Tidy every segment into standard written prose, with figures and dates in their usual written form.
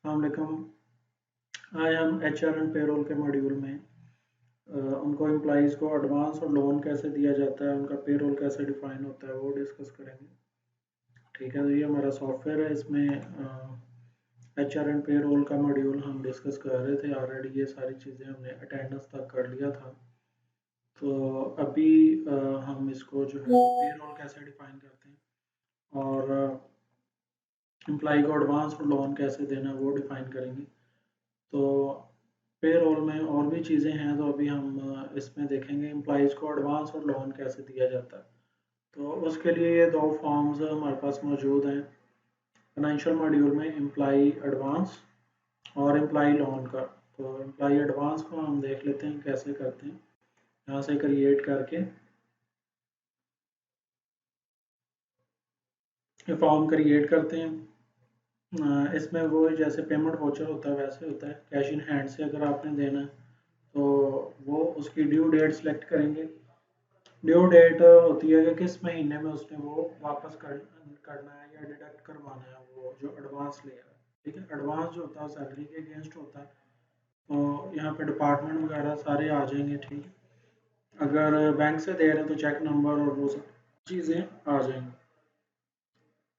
अस्सलामुअलैकुम। आज हम HR एंड पेरोल के मॉड्यूल में उनको एम्प्लॉइज़ को एडवांस और लोन कैसे दिया जाता है, उनका पेरोल कैसे डिफाइन होता है, वो डिस्कस करेंगे। ठीक है, तो ये हमारा सॉफ्टवेयर है। इसमें HR एंड पेरोल का मॉड्यूल हम डिस्कस कर रहे थे ऑलरेडी। ये सारी चीज़ें हमने अटेंडेंस तक कर लिया था। तो अभी हम इसको जो है पेरोल कैसे डिफाइन करते हैं और एम्प्लॉय को एडवांस और लोन कैसे देना वो डिफाइन करेंगे। तो पेरोल में और भी चीज़ें हैं, तो अभी हम इसमें देखेंगे एम्प्लॉइज़ को एडवांस और लोन कैसे दिया जाता है। तो उसके लिए ये दो फॉर्म्स हमारे पास मौजूद हैं फाइनेंशियल मॉड्यूल में, एम्प्लॉई एडवांस और एम्प्लॉई लोन का। तो एम्प्लॉई एडवांस को हम देख लेते हैं कैसे करते हैं। यहाँ से क्रिएट करके ये फॉर्म क्रिएट करते हैं। इसमें वो जैसे पेमेंट वाउचर होता है वैसे होता है, कैश इन हैंड से अगर आपने देना है तो वो उसकी ड्यू डेट सेलेक्ट करेंगे। ड्यू डेट होती है कि किस महीने में उसने वो वापस करना है या डिडक्ट करवाना है वो जो एडवांस लिया है। ठीक है, एडवांस जो होता है सैलरी के अगेंस्ट होता है। तो यहाँ पे डिपार्टमेंट वगैरह सारे आ जाएंगे। ठीक है, अगर बैंक से दे रहे हैं तो चेक नंबर और वो सब चीज़ें आ जाएंगी।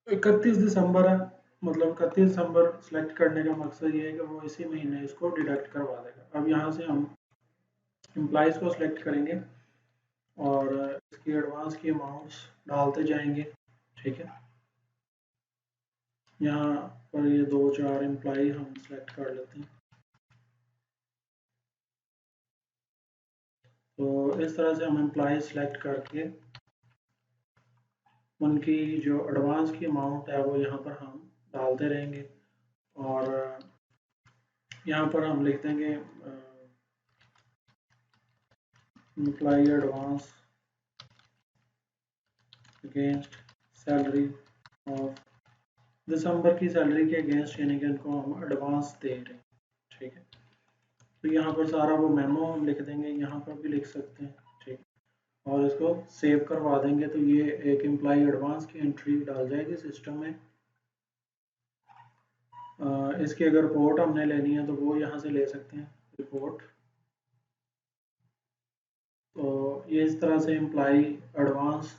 31 दिसंबर है, मतलब 31 दिसंबर सेलेक्ट करने का मकसद ये है कि वो इसी महीने इसको डिडक्ट करवा देगा। अब यहाँ से हम एम्प्लॉइज़ को सिलेक्ट करेंगे और इसकी एडवांस की अमाउंट्स डालते जाएंगे। ठीक है, यहाँ पर ये 2-4 एम्प्लॉई हम सेलेक्ट कर लेते हैं। तो इस तरह से हम एम्प्लॉई सेलेक्ट करके उनकी जो एडवांस की अमाउंट है वो यहाँ पर हम डालते रहेंगे और यहाँ पर हम लिख देंगे employee advance against salary of December की सैलरी के अगेंस्ट, यानी कि उनको हम एडवांस दे रहे हैं। ठीक है, तो यहाँ पर सारा वो मेमो हम लिख देंगे, यहाँ पर भी लिख सकते हैं। ठीक, और इसको सेव करवा देंगे तो ये एक एम्प्लॉई एडवांस की एंट्री डाल जाएगी सिस्टम में। इसकी अगर रिपोर्ट हमने लेनी है तो वो यहाँ से ले सकते हैं, रिपोर्ट। तो ये इस तरह से employee advance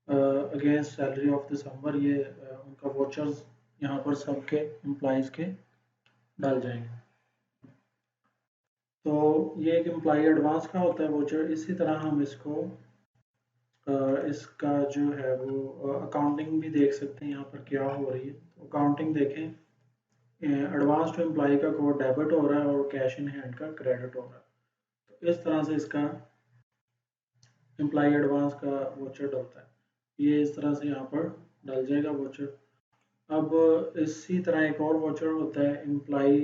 against salary of December, ये उनका वोचर्स यहाँ पर सबके एम्प्लॉइज़ के डाल जाएंगे। तो ये एक एम्प्लॉई एडवांस का होता है वोचर। इसी तरह हम इसको इसका जो है वो अकाउंटिंग भी देख सकते हैं यहाँ पर क्या हो रही है। तो अकाउंटिंग देखें, एडवांस टू एम्प्लॉई का कोड डेबिट हो रहा है और कैश इन हैंड का क्रेडिट हो रहा है। तो इस तरह से इसका एम्प्लॉई एडवांस का वोचर डलता है। ये इस तरह से यहाँ पर डल जाएगा वोचर। अब इसी तरह एक और वोचर होता है एम्प्लॉई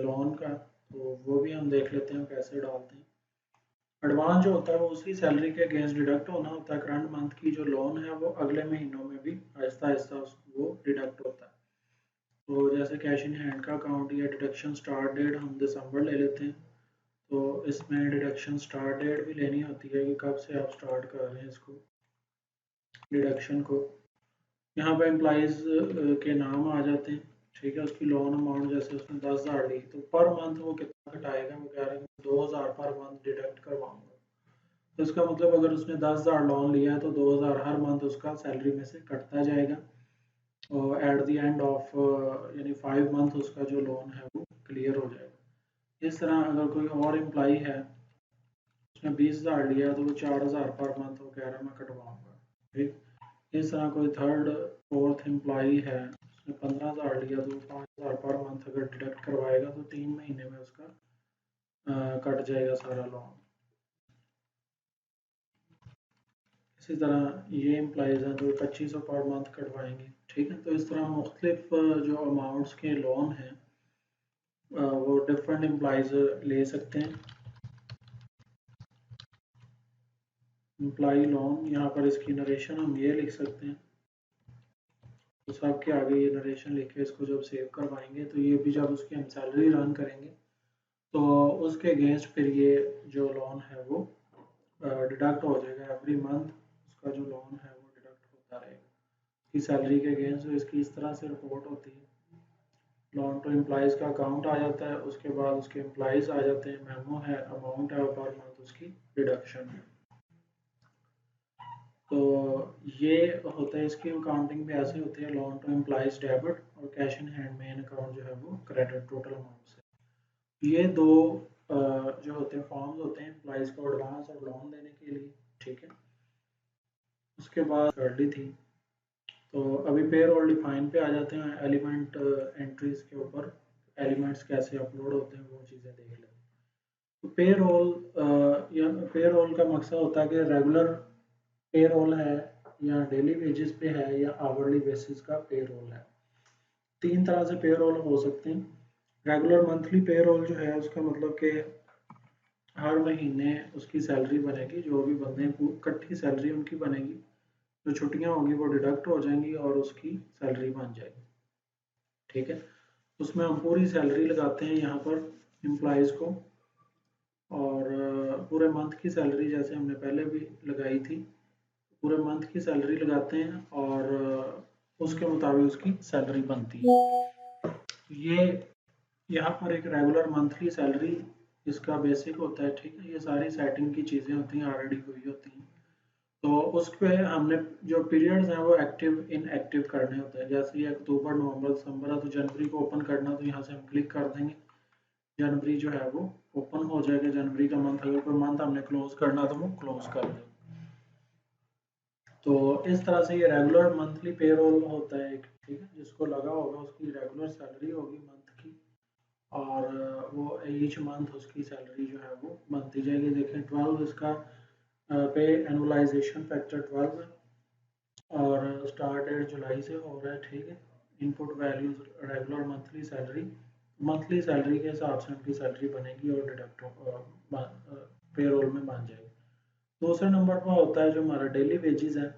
लोन का, तो वो भी हम देख लेते हैं कैसे डालते हैं। एडवांस जो होता है वो उसकी सैलरी के अगेंस्ट डिडक्ट होना होता है करंट मंथ की। जो लोन है वो अगले महीनों में भी आहिस्ता आहिस्ता वो डिडक्ट होता है। तो जैसे कैश इन हैंड का अकाउंट या डिडक्शन स्टार्ट डेट हम दिसंबर ले लेते हैं, तो इसमें डिडक्शन स्टार्ट डेट भी लेनी होती है कि कब से आप स्टार्ट कर रहे हैं इसको डिडक्शन को। यहाँ पे एम्प्लॉइज़ के नाम आ जाते हैं। ठीक है, उसकी लोन अमाउंट जैसे उसने 10,000 ली तो पर मंथ वो कितना घटाएगा, वो कह रहा है 2,000 पर मंथ डिडक्ट करवाऊंगा। तो इसका मतलब अगर उसने 10,000 लोन लिया है तो 2,000 हर मंथ उसका सैलरी में से कटता जाएगा और एट द एंड ऑफ यानी 5 मंथ उसका जो लोन है वो क्लियर हो जाएगा। इस तरह अगर कोई और एम्प्लॉई है उसने 20,000 लिया तो वो 4,000 पर मंथ वो कह रहा है मैं कटवाऊंगा। ठीक, इस तरह कोई थर्ड फोर्थ एम्प्लॉई है उसने 15,000 लिया तो वो 5,000 पर मंथ अगर डिडक्ट करवाएगा तो 3 महीने में उसका कट जाएगा सारा लोन। इसी तरह ये एम्प्लॉइज़ हैं तो 2,500 पर मंथ कटवाएंगे। ठीक है, तो इस तरह मुख्तलिफ जो अमाउंट्स के लोन हैं वो डिफरेंट एम्प्लॉइज़ ले सकते हैं। एम्प्लॉई लोन, यहाँ पर इसकी नरेशन हम ये लिख सकते हैं। तो सबके आगे ये नरेशन लिख के इसको जब सेव करवाएंगे तो ये भी जब उसकी हम सैलरी रन करेंगे तो उसके अगेंस्ट फिर ये जो लोन है वो डिडक्ट हो जाएगा। एवरी मंथ उसका जो लोन है वो डिडक्ट होता रहेगा इसकी सैलरी के अगेंस्ट। तो इसकी इस तरह से रिपोर्ट होती है लोन लॉन टू एम्प्लॉयज़ का अकाउंट आ जाता है, उसके बाद उसके एम्प्लॉयज़ आ जाते हैं, मेमो है, अमाउंट है और पर मंथ उसकी डिडक्शन है। तो ये होता है, इसकी अकाउंटिंग भी ऐसे होती है, लॉन टू एम्प्लॉयज़ डेबिट और cash in hand main account जो है वो क्रेडिट टोटल अमाउंट से। ये दो जो होते हैं फॉर्म्स होते हैं एम्प्लॉयज़ को एडवांस और लोन देने के लिए, ठीक है। उसके बाद कर ली थी। तो अभी पे रोल डिफाइन पे आ जाते हैं, एलिमेंट एंट्रीज के ऊपर एलिमेंट्स कैसे अपलोड होते हैं वो चीज़ें देख लेते हैं। तो पे रोल या पे रोल का मकसद होता है कि रेगुलर पे रोल है या डेली वेजेस पे है या आवरली बेसिस का पे रोल है। तीन तरह से पे रोल हो सकते हैं। रेगुलर मंथली पे रोल जो है उसका मतलब कि हर महीने उसकी सैलरी बनेगी, जो भी बंदे इकट्ठी सैलरी उनकी बनेगी, जो छुट्टियां होंगी वो डिडक्ट हो जाएंगी और उसकी सैलरी बन जाएगी, ठीक है। उसमें हम पूरी सैलरी लगाते हैं यहाँ पर एम्प्लॉयज़ को, और पूरे मंथ की सैलरी जैसे हमने पहले भी लगाई थी, पूरे मंथ की सैलरी लगाते हैं और उसके मुताबिक उसकी सैलरी बनती है। ये यहाँ पर एक रेगुलर मंथली सैलरी इसका बेसिक होता है, ठीक है। ये सारी सेटिंग की चीज़ें होती हैं, ऑलरेडी हुई होती हैं। तो उस पे हमने जो पीरियड्स हैं वो एक्टिव इनएक्टिव करने होते हैं। जैसे ये अक्टूबर नवंबर दिसंबर है, तो जनवरी को ओपन करना, तो यहाँ से हम क्लिक कर देंगे, जनवरी जो है वो ओपन हो जाएगा। जनवरी का मंथ, अगर कोई मंथ हमने क्लोज करना तो वो क्लोज कर दें। तो इस तरह से ये रेगुलर मंथली पेरोल होता है एक, ठीक है। जिसको लगा होगा उसकी रेगुलर सैलरी होगी मंथ की, और वो ईच मंथ उसकी सैलरी जो है वो बनती जाएगी। देखें 12 इसका पे एनुअलाइजेशन फैक्टर 12 है और स्टार्ट डेट जुलाई से हो रहा है, ठीक है। Input values regular monthly salary के हिसाब से उनकी सैलरी बनेगी और डिडक्ट पेरोल में बन जाएगी। दूसरे नंबर पर होता है जो हमारा डेली वेजेस है।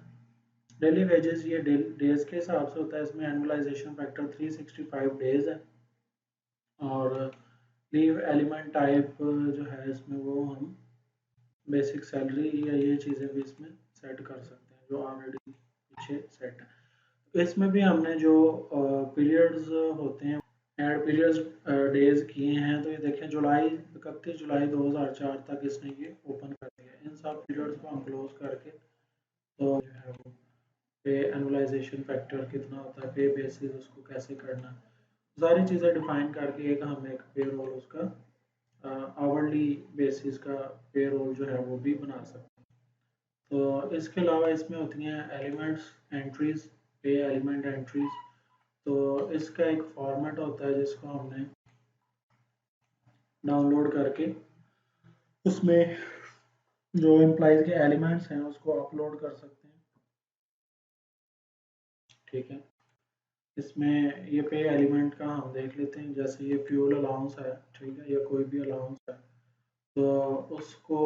डेली वेजेस ये डेज के हिसाब से होता है, इसमें एनुअलाइजेशन फैक्टर 365 डेज है, और लीव एलिमेंट टाइप जो है इसमें वो हम बेसिक सैलरी या ये चीज़ें भी इसमें सेट कर सकते हैं जो ऑलरेडी पीछे सेट है। तो इसमें भी हमने जो पीरियड्स होते हैं, ऐड पीरियड्स डेज किए हैं, तो ये देखें जुलाई 31 जुलाई 2004 तक इसने ये ओपन कर दिया। इन सब पीरियड्स को हम क्लोज करके तो जो है वो पे एनुअलाइजेशन फैक्टर कितना होता है, पे बेसिस उसको कैसे करना है, सारी चीज़ें डिफाइन करके एक हम एक पे रोल उसका आवरली बेसिस का पे रोल जो है वो भी बना सकते हैं। तो इसके अलावा इसमें होती हैं एलिमेंट्स एंट्रीज, पे एलिमेंट एंट्रीज। तो इसका एक फॉर्मेट होता है जिसको हमने डाउनलोड करके उसमें जो एम्प्लॉयज़ के एलिमेंट्स हैं उसको अपलोड कर सकते हैं, ठीक है। इसमें ये पे एलिमेंट का हम देख लेते हैं। जैसे ये फ्यूल अलाउंस है, ठीक है, या कोई भी अलाउंस है, तो उसको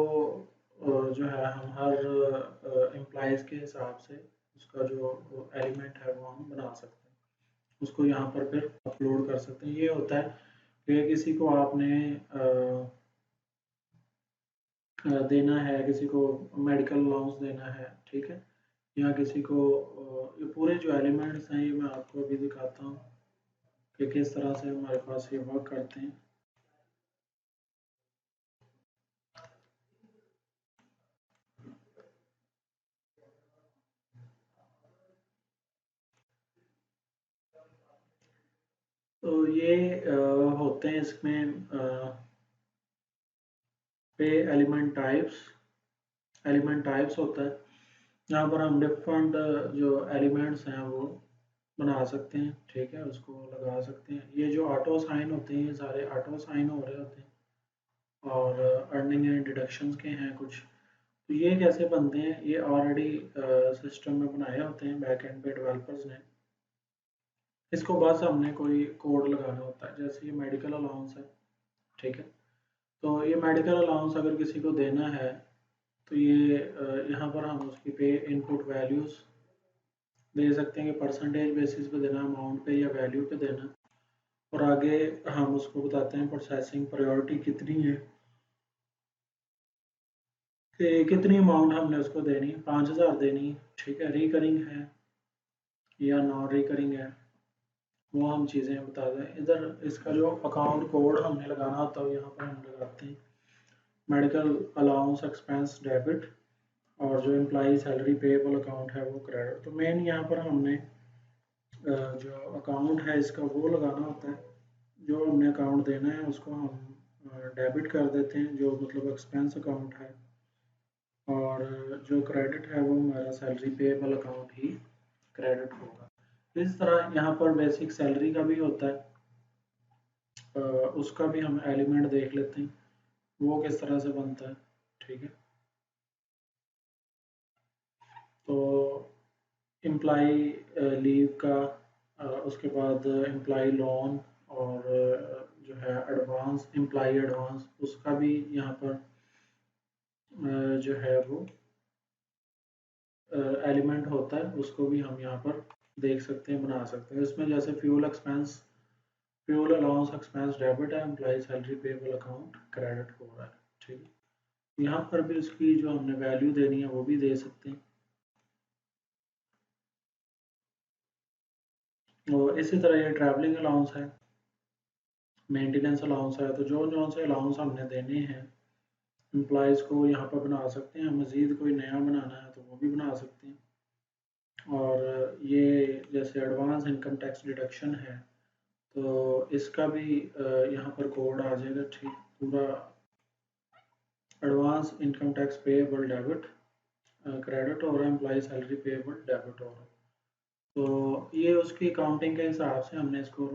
जो है हम हर एम्प्लॉयज़ के हिसाब से उसका जो एलिमेंट है वो हम बना सकते हैं, उसको यहाँ पर फिर अपलोड कर सकते हैं। ये होता है कि किसी को आपने देना है, किसी को मेडिकल अलाउंस देना है, ठीक है, या किसी को ये पूरे जो एलिमेंट्स हैं ये मैं आपको अभी दिखाता हूँ कि किस तरह से हमारे पास ये वर्क करते हैं। तो ये होते हैं इसमें पे एलिमेंट टाइप्स होता है। यहाँ पर हम डिफरेंट जो एलिमेंट्स हैं वो बना सकते हैं, ठीक है, उसको लगा सकते हैं। ये जो ऑटो साइन होते हैं ये सारे ऑटो साइन हो रहे होते हैं, और अर्निंग एंड डिडक्शंस के हैं कुछ। तो ये कैसे बनते हैं, ये ऑलरेडी सिस्टम में बनाए होते हैं बैक एंड पे डेवलपर्स ने। इसको बस हमने कोई कोड लगाना होता है। जैसे ये मेडिकल अलाउंस है, ठीक है, तो ये मेडिकल अलाउंस अगर किसी को देना है तो ये यहाँ पर हम उसकी पे इनपुट वैल्यूज़ दे सकते हैं कि परसेंटेज बेसिस पे देना, अमाउंट पे या वैल्यू पे देना, और आगे हम उसको बताते हैं प्रोसेसिंग प्रायोरिटी कितनी है, कि कितनी अमाउंट हमने उसको देनी है, 5000 देनी है, ठीक है, रिकरिंग है या नॉन रिकरिंग है, वो हम चीज़ें बता दें। इधर इसका जो अकाउंट कोड हमने लगाना होता है यहाँ पर हम लगाते हैं मेडिकल अलाउंस एक्सपेंस डेबिट, और जो एम्प्लॉई सैलरी पेएबल अकाउंट है वो क्रेडिट। तो मेन यहाँ पर हमने जो अकाउंट है इसका वो लगाना होता है, जो हमने अकाउंट देना है उसको हम डेबिट कर देते हैं, जो मतलब एक्सपेंस अकाउंट है, और जो क्रेडिट है वो हमारा सैलरी पेएबल अकाउंट ही क्रेडिट होगा। इस तरह यहाँ पर बेसिक सैलरी का भी होता है, उसका भी हम एलिमेंट देख लेते हैं वो किस तरह से बनता है। ठीक है, तो एम्प्लॉई लीव का, उसके बाद एम्प्लॉई लोन, और जो है एडवांस एम्प्लॉई एडवांस, उसका भी यहाँ पर जो है वो एलिमेंट होता है, उसको भी हम यहाँ पर देख सकते हैं, बना सकते हैं। इसमें जैसे fuel expense, fuel allowance expense debit है, employee salary payable account credit हो रहा है। ठीक है, यहाँ पर भी उसकी जो हमने वैल्यू देनी है वो भी दे सकते हैं। और इसी तरह ये ट्रैवलिंग अलाउंस है, मेंटेनेंस अलाउंस है, तो जो जो से अलाउंस हमने देने हैं एम्प्लॉयज़ को यहाँ पर बना सकते हैं। मज़ीद कोई नया बनाना है तो वो भी बना सकते हैं। और ये जैसे एडवांस इनकम टैक्स डिडक्शन है, तो इसका भी यहाँ पर कोड आ जाएगा। ठीक, पूरा advance income tax payable debit credit हो रहा है, एम्प्लॉय सैलरी पेएबल डेबिट हो रहा है। तो ये उसकी काउंटिंग के हिसाब से हमने इसको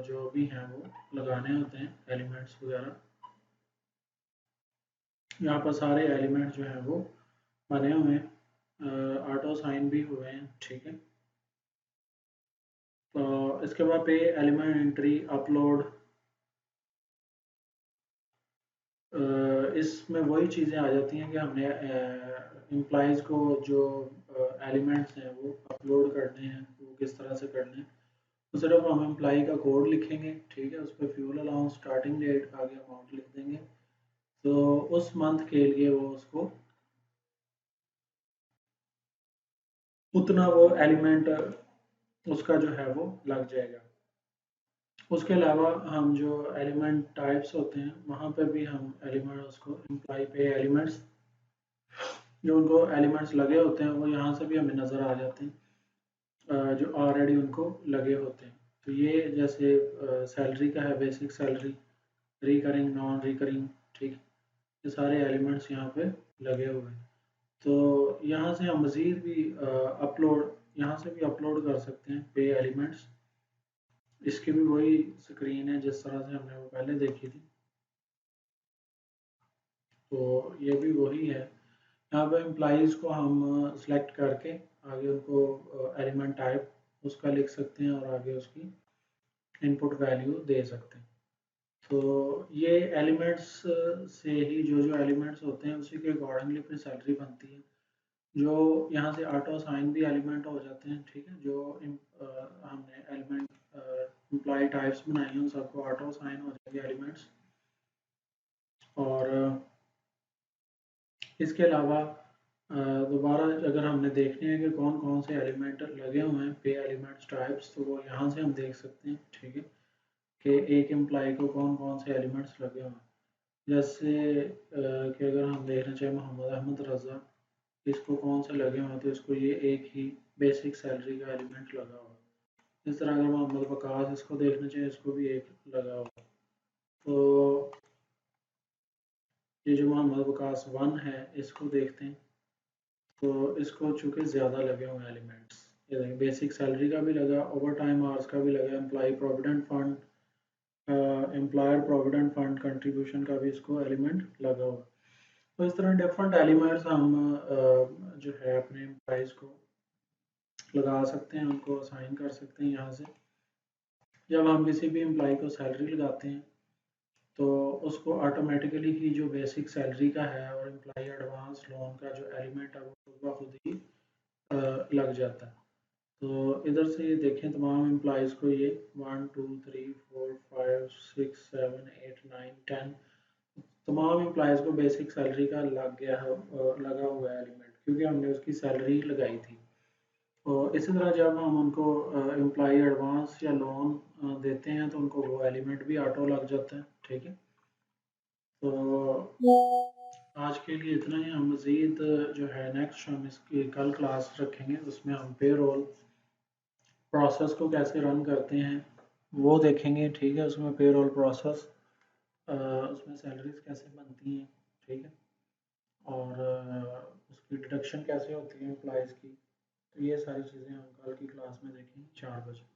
जो भी हैं वो लगाने होते हैं एलिमेंट्स वगैरह। यहाँ पर सारे एलिमेंट जो हैं वो बने हुए हैं, ऑटो साइन भी हुए हैं। ठीक है, तो इसके बाद पे एलिमेंट एंट्री अपलोड, इसमें वही चीज़ें आ जाती हैं कि हमने एम्प्लॉयज़ को जो एलिमेंट्स हैं वो अपलोड करने हैं, वो किस तरह से करने हैं। तो सिर्फ हम एम्प्लॉय का कोड लिखेंगे। ठीक है, उस पर फ्यूल अलाउंस स्टार्टिंग डेट आगे अमाउंट लिख देंगे, तो उस मंथ के लिए वो उसको उतना वो एलिमेंट उसका जो है वो लग जाएगा। उसके अलावा हम जो एलिमेंट टाइप्स होते हैं वहाँ पे भी हम एलिमेंट उसको एम्प्लॉय पे एलिमेंट्स, जो उनको एलिमेंट्स लगे होते हैं वो यहाँ से भी हमें नज़र आ जाते हैं, जो ऑलरेडी उनको लगे होते हैं। तो ये जैसे सैलरी का है, basic salary, recurring non recurring. ठीक, ये सारे एलिमेंट्स यहाँ पे लगे हुए हैं। तो यहाँ से हम मज़ीद भी अपलोड, यहाँ से भी अपलोड कर सकते हैं पे एलिमेंट्स। इसकी भी वही स्क्रीन है जिस तरह से हमने वो पहले देखी थी, तो ये भी वही है। यहाँ पे एम्प्लॉयज़ को हम सेलेक्ट करके आगे उनको एलिमेंट टाइप उसका लिख सकते हैं, और आगे उसकी इनपुट वैल्यू दे सकते हैं। तो ये एलिमेंट्स से ही जो जो एलिमेंट्स होते हैं उसी के अकॉर्डिंगली फिर सैलरी बनती है। जो यहाँ से ऑटो साइन भी एलिमेंट हो जाते हैं। ठीक है, जो हमने एलिमेंट एम्प्लॉय टाइप्स बनाई हैं उन सबको ऑटो साइन हो जाएंगे एलिमेंट्स। और इसके अलावा दोबारा अगर हमने देखने हैं कि कौन कौन से एलिमेंट लगे हुए हैं पे एलिमेंट्स टाइप्स, तो वो यहाँ से हम देख सकते हैं। ठीक है, कि एक एम्प्लॉय को कौन कौन से एलिमेंट्स लगे हुए हैं। जैसे कि अगर हम देखना चाहें मोहम्मद अहमद रज़ा, इसको कौन से लगे हुए हैं, तो इसको ये एक ही बेसिक सैलरी का एलिमेंट लगा हुआ है। इस तरह अगर मोहम्मद वकास, इसको देखना चाहिए, इसको भी एक लगा हुआ है। तो ये जो मोहम्मद वकास वन है इसको देखते हैं, तो इसको चूँकि ज़्यादा लगे हुए हैं एलिमेंट्स, ये देखें बेसिक सैलरी का भी लगा, ओवर टाइम आवर्स का भी लगा, employ provident fund, employer provident fund contribution का भी इसको एलिमेंट लगा हुआ। तो इस तरह डिफरेंट एलिमेंट्स हम जो है अपने एम्प्लॉयज़ को लगा सकते हैं, उनको असाइन कर सकते हैं यहाँ से। जब हम किसी भी एम्प्लॉय को सैलरी लगाते हैं तो उसको ऑटोमेटिकली ही जो बेसिक सैलरी का है और एम्प्लॉय एडवांस लोन का जो एलिमेंट है वो खुद ब खुद ही लग जाता है। तो इधर से ये देखें तमाम एम्प्लॉयज़ को ये 1 2 3 4 5 6 7 8 9 10 तमाम एम्प्लॉयज़ को बेसिक सैलरी का लग गया है, लगा हुआ है एलिमेंट, क्योंकि हमने उसकी सैलरी लगाई थी। और इसी तरह जब हम उनको एम्प्लॉई एडवांस या लोन देते हैं तो उनको वो एलिमेंट भी ऑटो लग जाता है। ठीक है, तो आज के लिए इतना ही। हम मज़ीद जो है नेक्स्ट हम इसकी कल क्लास रखेंगे, उसमें हम पे रोल प्रोसेस को कैसे रन करते हैं वो देखेंगे। ठीक है, उसमें पे रोल प्रोसेस, उसमें सैलरीज कैसे बनती हैं। ठीक है, और उसकी डिडक्शन कैसे होती है एम्प्लॉयज़ की। तो ये सारी चीज़ें हम कल की क्लास में देखेंगे 4 बजे।